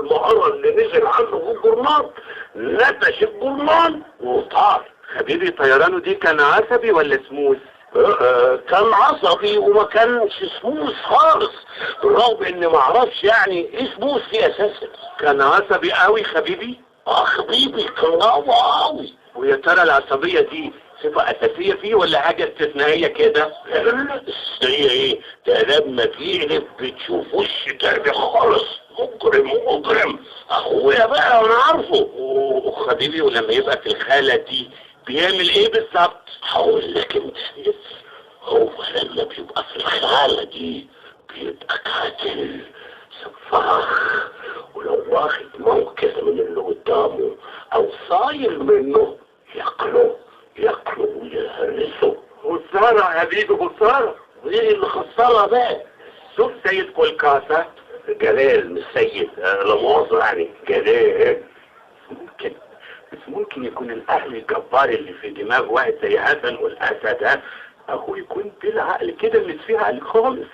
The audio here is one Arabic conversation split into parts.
بالمهارة اللي نزل عنه في الجرنان، نتش الجرنان وطار. حبيبي طيرانه دي كان عصبي ولا سموث؟ كان عصبي وما كانش سموث خالص، بالرغم ان ما اعرفش يعني ايه سموث دي اساسا. كان عصبي قوي حبيبي؟ حبيبي كان قوي. ويا ترى العصبية دي صفة أساسية فيه ولا حاجة استثنائية كده؟ استثنائية ايه؟ ده لما بيقلب بتشوف وش تاني خالص، مجرم اخويا بقى وانا عارفه. وحبيبي ولما يبقى في الخالة دي بيعمل ايه بالظبط؟ هقول لك انت، هو لما بيبقى في الخالة دي بيبقى قاتل سفاح، ولو واخد موقف من اللي قدامه او صاير منه ياكله ويهرسه. خسارة يا حبيبي خسارة. وايه اللي خسرها بقى؟ شوف سيد كولكاسا. جلال مش سيد، لا مؤاخذة يعني جلال. ممكن يكون الاهل الجبار اللي في دماغ واحد زي حسن والاسد ده اخوه يكون بالعقل كده اللي فيها عقل خالص.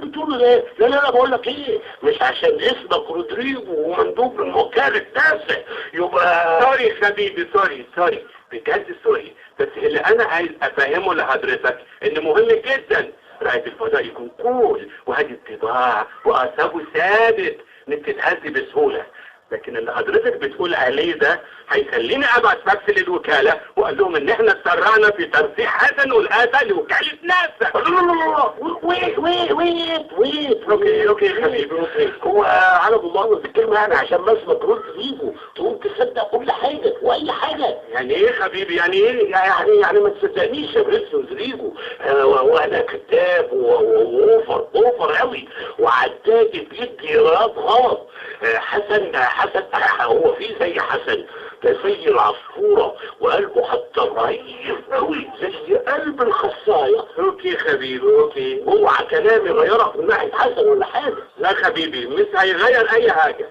بتقول ايه؟ لا بقول لك ايه، مش عشان اسمك رودريجو ومندوب من وكالة التاسع يبقى. سوري حبيبي، سوري بجد سوري، بس اللي انا عايز افهمه لحضرتك ان مهم جدا رائد الفضاء يكون كول وهادي الطباع واعصابه ثابت مش تتهز بسهوله. لكن اللي حضرتك بتقول عليه ده هيخليني ابعت فاكس للوكاله واقول لهم ان احنا اتسرعنا في ترشيح حسن والاسد لوكاله ناسا. ويت اوكي حبيبي، هو عرض الله في الكلمه يعني عشان بس ما ترد فيجو تقوم تصدق كل حاجه واي حاجه. يعني ايه حبيبي؟ يعني ايه؟ يعني ما تصدقنيش يا بريس رودريجو، وانا كذاب واوفر قوي وعداد بيدي ايراد غلط. حسن هو في زي حسن ده زي العصفورة وقلبه حتى رهيف قوي زي قلب الخصاية. اوكي حبيبي اوكي. اوعى كلامي غيرك من ناحية حسن ولا حاجة. لا حبيبي مش هيغير اي حاجة.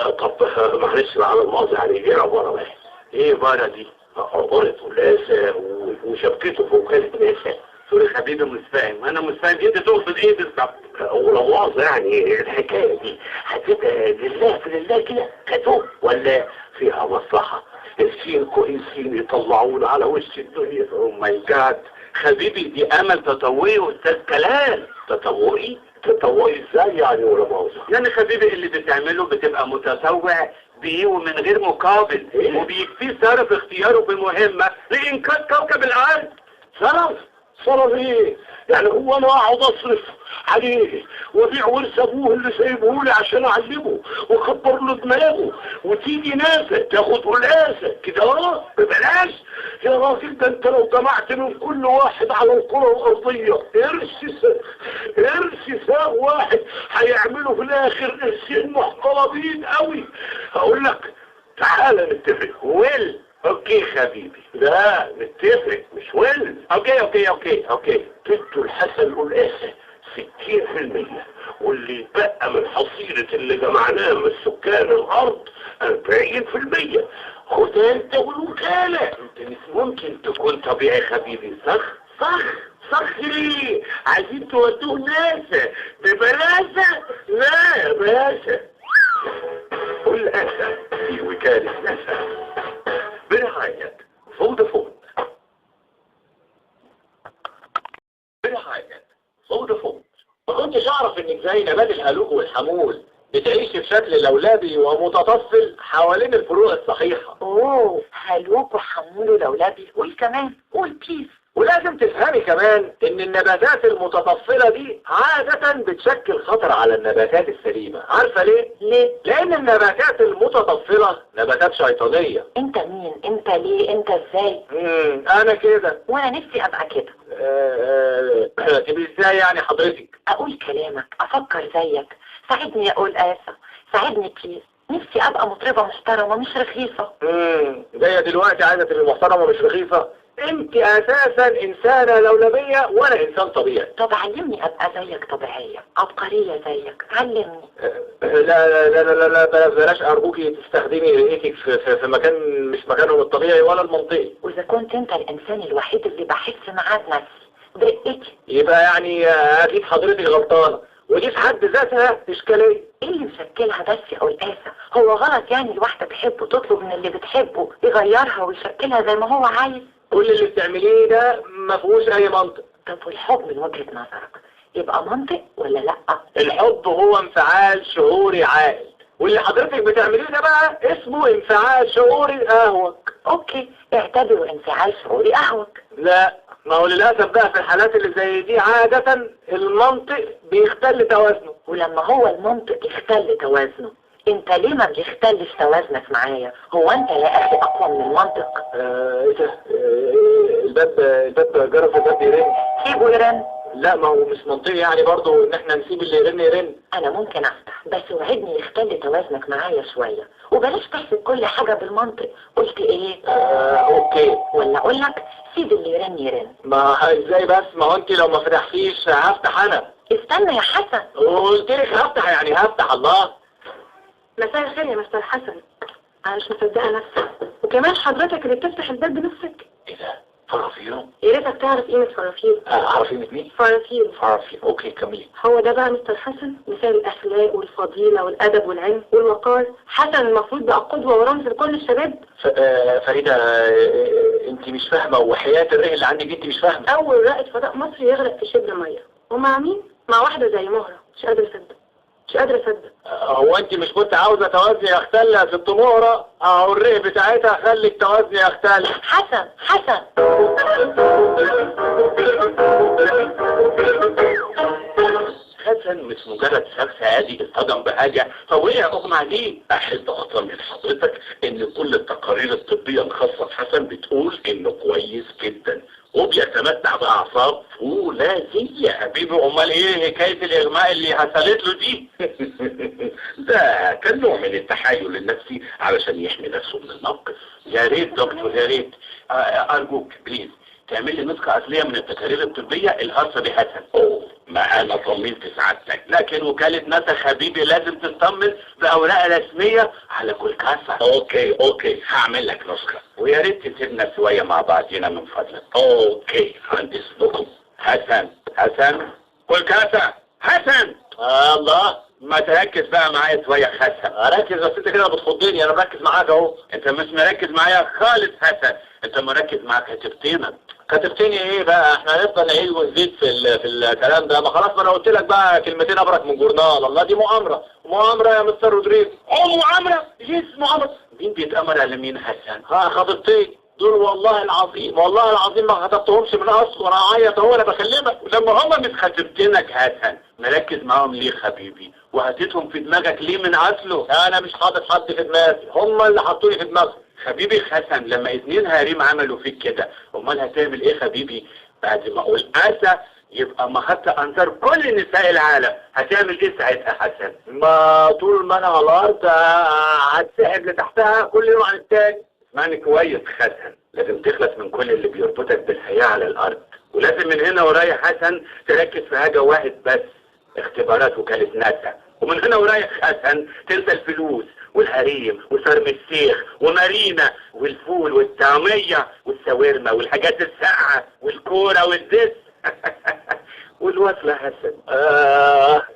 طب معلش على الماضي يعني ايه عبارة واحد؟ ايه عبارة دي؟ عبارة ولاسة وشبكته في وكالة ناسا. سوري حبيبي مش فاهم، انا مش فاهم انت تقصد ايه بالظبط؟ ولو مؤاخذة يعني الحكاية دي هتبقى لله في لله كده كتب ولا فيها مصلحة؟ السين كويسين يطلعونا على وش الدنيا. او ماي جاد حبيبي دي امل تطوعي واستاذ كلام. تطوعي ازاي يعني ولا مؤاخذة؟ يعني حبيبي اللي بتعمله بتبقى متطوع بيه ومن غير مقابل إيه؟ وبيكفيه صرف اختياره بمهمة لإنقاذ كوكب الأرض. صرف ايه؟ يعني هو انا اقعد اصرف عليه وابيع ورث ابوه اللي سايبه لي عشان اعلمه واكبر له دماغه وتيجي ناسا تاخد قلاسه كده ببلاش؟ يا راجل ده انت لو جمعت من كل واحد على الكره الارضيه قرش ساغ واحد هيعملوا في الاخر قرشين محترمين قوي. هقول لك تعالى نتفق. اوكي حبيبي. لا نتفق مش اوكي. تدوا الحسن قلاسة 60% واللي يتبقى من حصيلة اللي جمعناه من سكان الارض 40%. خد انت والوكالة. انت مش ممكن تكون طبيعي حبيبي. صخ ليه؟ عايزين تودوه ناسا ببلاسة؟ لا بلاسة. قلاسة في وكالة ناسا برعاية فودافون. ما كنتش اعرف انك زي نبات الهلوك والحمول بتعيش بشكل لولبي ومتطفل حوالين الفروع الصحيحة. اوه هلوك وحمول ولولبي. قول كمان قول بليز. ولازم تفهمي كمان ان النباتات المتطفلة دي عادة بتشكل خطر على النباتات السليمة. عارفة ليه؟ لان النباتات المتطفلة نباتات شيطانية. انت مين؟ انت ليه؟ انت ازاي؟ انا كده. وانا نفسي ابقى كده. تبقى ازاي يعني حضرتك؟ اقول كلامك، افكر زيك، ساعدني اقول اسف، ساعدني بليز. نفسي ابقى مطربة محترمة مش رخيصة. جاية دلوقتي عايزة تبقى محترمة مش رخيصة؟ انت اساسا انسانة لولبية وانا انسان طبيعي. طب علمني ابقى زيك طبيعية عبقرية زيك، علمني. لا بلاش ارجوكي تستخدمي رئتك في مكان مش مكانهم الطبيعي ولا المنطقي. واذا كنت انت الانسان الوحيد اللي بحس معاه بنفسي برقتي يبقى يعني اكيد حضرتك غلطانة ودي في حد ذاتها اشكاليه. ايه اللي مشكلها بس يا قلقاسة؟ هو غلط يعني الواحدة تحبه تطلب من اللي بتحبه يغيرها ويشكلها زي ما هو عايز؟ كل اللي بتعمليه ده ما فيهوش اي منطق. طب والحب من وجهة نظرك يبقى منطق ولا لا؟ الحب هو انفعال شعوري عاقل، واللي حضرتك بتعمليه ده بقى اسمه انفعال شعوري اهوج. اوكي، اعتبره انفعال شعوري اهوج. لا، ما هو للأسف بقى في الحالات اللي زي دي عادة المنطق بيختل توازنه. ولما هو المنطق يختل توازنه، انت ليه ما بيختلش توازنك معايا؟ هو انت يا اخي اقوى من المنطق؟ ايه ده؟ الباب جرس، الباب يرن. سيبه يرن. لا، ما هو مش منطقي يعني برضه ان احنا نسيب اللي يرن يرن. انا ممكن افتح، بس وعدني يختل توازنك معايا شوية، وبلاش تحسب كل حاجة بالمنطق. قلت ايه؟ اوكي. ولا اقول لك سيب اللي يرن يرن. ما ازاي بس؟ ما هو انت لو ما فتحتيش هفتح انا. استنى يا حسن. قلت لك هفتح يعني هفتح. الله. مساء الخير يا مستر حسن. انا مش مصدقه نفسي، وكمان حضرتك اللي بتفتح الباب بنفسك. ايه ده؟ فرافيرو؟ يا ريتك تعرف قيمه فرافير. اعرف قيمة مين؟ فرافير. فرافير. اوكي كملي. هو ده بقى مستر حسن، مثال الاخلاق والفضيله والادب والعلم والوقار. حسن المفروض بقى قدوه ورمز لكل الشباب. فريدة، انت مش فاهمة، وحياة الرئي اللي عندك انت مش فاهمة. اول رائد فضاء مصري يغرق في شبر ميه، ومع مين؟ مع واحده زي مهره. مش قادره اصدق. هو انت مش كنت عاوزة توازني يختل في الطموحة؟ اهو الرئي بتاعتها خليك توازني يختل. حسن. حسن مش مجرد شخص عادي اصطدم بحاجة فوقع اغمى عليه. احب اطمن حضرتك ان كل التقارير الطبية الخاصة بحسن بتقول انه كويس جدا وبيتمتع باعصاب فولاذية. حبيبي، امال ايه حكاية الاغماء اللي حصلت له دي؟ ده كان نوع من التحايل النفسي علشان يحمي نفسه من الموقف. يا ريت دكتور، يا ريت. ارجوك بليز تعمل لي نسخة اصلية من التقارير الطبية الخاصة بحسن. ما انا طمنت سعادتك، لكن وكالة ناسا حبيبي لازم تطمن بأوراق رسمية على كل كاسة. اوكي هعمل لك نسخة، ويا ريت تسيبنا شوية مع بعضنا من فضلك. اوكي عند اذنكم. حسن كل كاسة. حسن. الله، ما تركز بقى معايا شوية حسن. اركز بس انت كده بتخضني. انا مركز معاك اهو. انت مش مركز معايا خالص حسن، انت مركز معاك كتبتينك. كتبتني ايه بقى؟ احنا هنفضل نعيد ونزيد في الكلام ده؟ ما خلاص، ما انا قلت لك بقى كلمتين ابرك من جورنال. الله، دي مؤامرة يا مستر رودريجو. مؤامرة؟ يس مؤامرة. مين بيتأمر على مين حسن؟ خطيبتي دول. والله العظيم ما خطبتهمش من اصل، وانا اعيط اهو انا بكلمك. لما هم مش خطبتينك حسن مركز معاهم ليه حبيبي؟ وهاتتهم في دماغك ليه من اصله؟ انا مش حاطط حد في دماغي، هم اللي حطوني في دماغهم. حبيبي حسن، لما اتنين هاريم عملوا فيك كده، امال هتعمل ايه حبيبي؟ بعد ما اقول اسى يبقى محط انظار كل نساء العالم، هتعمل ايه ساعتها حسن؟ ما طول ما انا على الارض هتسحب لتحتها كل يوم عن التاني. اسمعني كويس حسن، لازم تخلص من كل اللي بيربطك بالحياة على الارض، ولازم من هنا ورايح حسن تركز في حاجة واحد بس، اختبارات وكالة ناسا. ومن هنا ورايح حسن تنسى الفلوس والحريم وشرم الشيخ ومارينا والفول والطعمية والساورما والحاجات الساقعة والكورة والدس والوصلة حسن.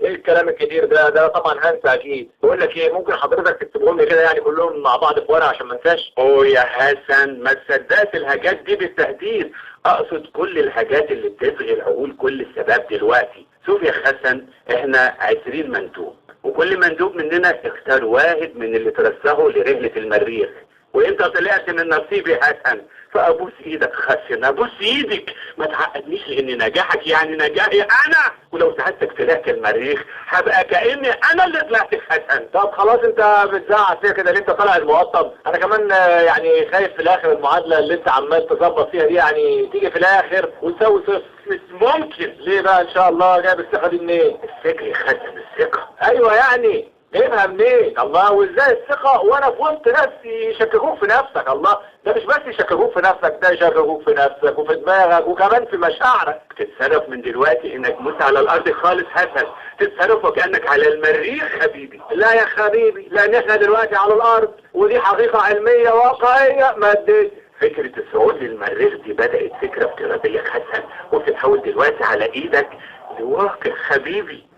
ايه الكلام الكتير ده طبعا هنسى اكيد. بقول لك ايه، ممكن حضرتك تكتبهم لي كده يعني كلهم مع بعض في ورقة عشان ما انساش؟ يا حسن، ما تصدقش الحاجات دي بالتهديد، اقصد كل الحاجات اللي بتشغل عقول كل الشباب دلوقتي. شوف يا حسن، احنا 20 مندوب، وكل مندوب مننا اختار واحد من اللي ترسخوا لرحلة المريخ، وانت طلعت من نصيبي حسن، فابوس ايدك حسن، ابوس ايدك. ما تعقدنيش لان نجاحك يعني نجاحي انا، ولو ساعدتك طلعت المريخ هبقى كأني انا اللي طلعت حسن. طب خلاص، انت بتزعق فيها كده ليه؟ انت طالع المقطب. انا كمان يعني خايف في الاخر المعادلة اللي انت عمال تظبط فيها دي يعني تيجي في الاخر وتساوي صفر. مش ممكن. ليه بقى ان شاء الله؟ جايب الثقة دي منين؟ الفكر يا حسن، الثقة. ايوه يعني جايبها منين؟ الله، وازاي الثقة وانا في وسط ناس يشككوك في نفسك؟ الله، ده مش بس يشككوك في نفسك، ده يشككوك في نفسك وفي دماغك وكمان في مشاعرك. تتصرف من دلوقتي انك مش على الارض خالص حسن، تتصرف وكأنك على المريخ حبيبي. لا يا حبيبي، لان احنا دلوقتي على الارض، ودي حقيقة علمية واقعية مادية. فكرة الصعود للمريخ دي بدأت فكرة افتراضية حسن، وبتتحول دلوقتي على ايدك لواقع حبيبي.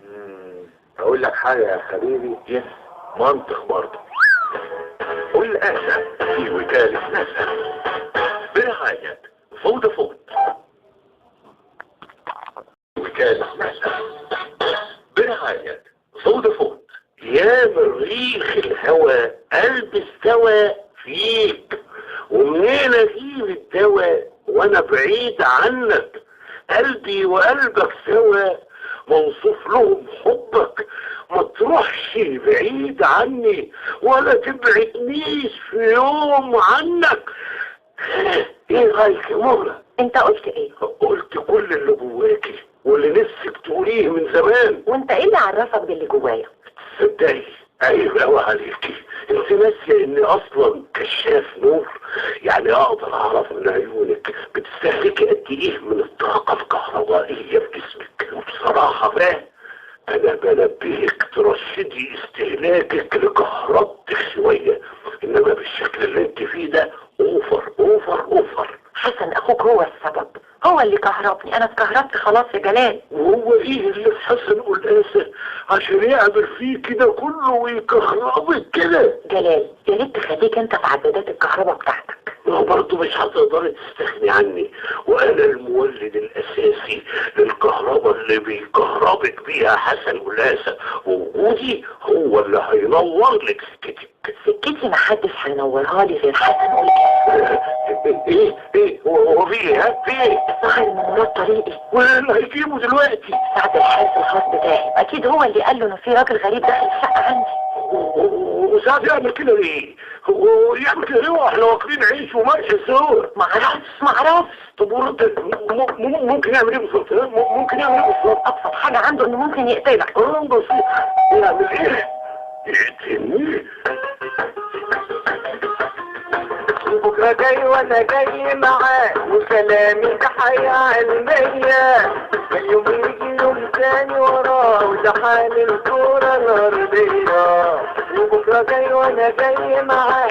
اقول لك حاجة يا حبيبي، يس. منطق برضه. والآن في وكالة ناسا برعاية فودافون. وكالة ناسا برعاية فودافون. يا مريخ الهوى قلبي استوى فيك، ومنين اجيب الدواء وانا بعيد عنك؟ قلبي وقلبك سوا موصوف لهم حبك، ما تروحش بعيد عني ولا تبعدنيش في يوم عنك. ايه رايك يا مهرة؟ انت قلت ايه؟ قلت كل اللي جواكي واللي نفسك تقوليه من زمان. وانت ايه اللي عرفك باللي جوايا؟ صدقني عيب قوي عليكي، انت ناسيه اني اصلا كشاف نور، يعني اقدر اعرف من عيونك بتستهلكي قد ايه من الطاقه الكهربائيه في جسمك. وبصراحه بقى انا بنبهك ترشدي استهلاكك لكهربتك شويه، انما بالشكل اللي انت فيه ده اوفر اوفر اوفر. حسن اخوك هو السبب، هو اللي كهربني. انا اتكهربت خلاص يا جلال. وهو ايه اللي في حسن قلقاسه عشان يعمل فيه كده كله ويكهربك كده؟ جلال يا ريت تخليك انت في عدادات الكهرباء بتاعتك. ما هو برضه مش هتقدري تستغني عني، وانا المولد الاساسي للكهرباء اللي بيكهربك بيها حسن قلقاسه، ووجودي هو اللي هينور لك سكتك. سكتي محدش هينورها لي غير حسن قلقاسه. ايه هو في ايه؟ ها في ايه؟ صاحب المنورات طريقي واللي هيجيبه دلوقتي سعد الحارس الخاص بتاعي، اكيد هو اللي قال له انه في راجل غريب داخل الشقه عندي. وساعات يعمل كده ليه؟ ويعمل كده ليه واحنا واكلين عيش ومرش سوا؟ معرفش. طب ورد ممكن يعمل ايه بالظبط؟ ممكن يعمل ايه بالظبط؟ ابسط حاجه عنده انه ممكن يقتلك. بسيط. يعمل ايه؟ يقتلني؟ بكرة جاي وانا جاي معاه، وكلامي ده حياة علمية، اليوم يجي يوم تاني وراه، وده حال الكورة الأرضية. وبكرة جاي وانا جاي معاه